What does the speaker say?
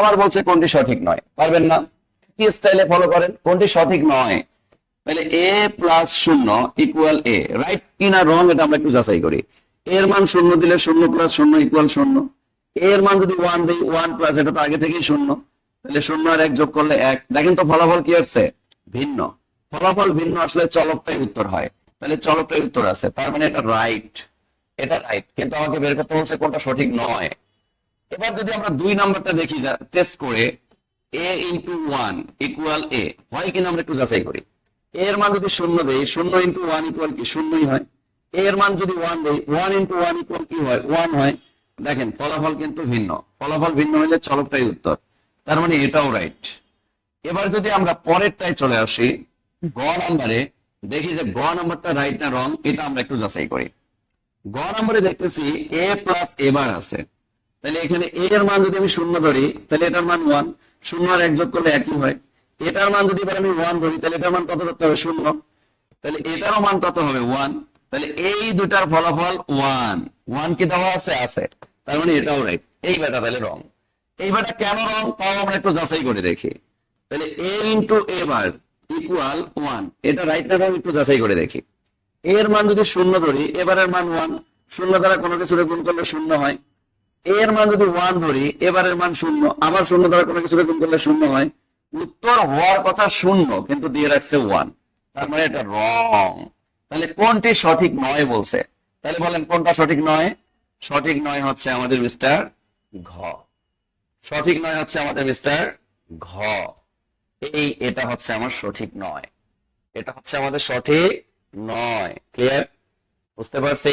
আবার বলছে কোনটি সঠিক নয়, পারবেন না? কি স্টাইলে ফলো করেন? কোনটি সঠিক নয়, তাহলে এ প্লাস শূন্য ইকুয়াল এ, রাইট কি না রং এটা আমরা একটু যাচাই করি। এর মান শূন্য দিলে শূন্য প্লাস শূন্য ইকুয়াল শূন্য, এর মান যদি ওয়ান দিই ওয়ান প্লাস এটা তো আগে থেকেই শূন্য, তাহলে শূন্য আর এক যোগ করলে এক। দেখেন তো ফলাফল কি আসছে? ভিন্ন। ফলাফল ভিন্ন আসলে চলকটাই উত্তর হয়, তাহলে চলকটাই উত্তর আছে, তার মানে এটা রাইট, এটা রাইট। কিন্তু আমাকে বের করতে বলছে কোনটা সঠিক নয়। এবার যদি আমরা 2 নাম্বারটা দেখি টেস্ট করে, a ইন্টু ওয়ান ইকুয়াল এ হয় কিনা আমরা একটু যাচাই করি। এর মান যদি শূন্য দেই, শূন্য ইন্টু ওয়ান ইকুয়াল কি? শূন্যই হয়। এর মান যদি ওয়ান দেই, ওয়ান ইন্টু ওয়ান ইকুয়াল কি হয়? ওয়ান হয়। দেখেন ফলাফল কিন্তু ভিন্ন, ফলাফল ভিন্ন হলে চলকটাই উত্তর, তার মানে এটাও রাইট। এবার যদি আমরা পরেরটায় চলে আসি, গ নাম্বারে, দেখি যে গ নাম্বারটা রাইট না রং, এটা আমরা একটু যাচাই করি। গ নাম্বারে দেখতেছি এ প্লাস এবার আছে, তাহলে এখানে এ এর মান যদি আমি শূন্য ধরি তাহলে এটার মান ওয়ান, শূন্য আর এক যোগ করলে একই হয়। এটার মান যদি এবার আমি ওয়ান ধরি তাহলে এটার মান কত ধরতে হবে? শূন্য, তাহলে এটারও মান কত হবে? ওয়ান। তাহলে এই দুটার ফলাফল ওয়ান, ওয়ান কি দেওয়া আছে? আছে, তার মানে এটাও রাইট। এই বেটা তাহলে রং। এই বেটা কেন রং তাও আমরা একটু যাচাই করে দেখি। তাহলে এ ইন্টু এ বার ইকুয়াল ওয়ান, এটা রাইট না রং একটু যাচাই করে দেখি। এর মান যদি শূন্য ধরি, এবারের মান ওয়ান, শূন্য দ্বারা কোনো কিছু গুণ করলে শূন্য হয়। এর মান যদি ওয়ান ধরি, এবারের মান শূন্য, আবার শূন্য দ্বারা কোনো কিছু গুণ করলে শূন্য হয়। উত্তর হওয়ার কথা শূন্য, কিন্তু দিয়ে রাখছে ওয়ান, তার মানে এটা রং। তাহলে কোনটি সঠিক নয় বলছে, তাহলে বলেন কোনটা সঠিক নয়? সঠিক নয় হচ্ছে আমাদের মিস্টার ঘ, সঠিক নয় হচ্ছে আমাদের মিস্টার ঘ। এটা হচ্ছে আমার সঠিক নয়, এটা হচ্ছে আমাদের সঠিক নয়। ক্লিয়ার? বুঝতে পারছি?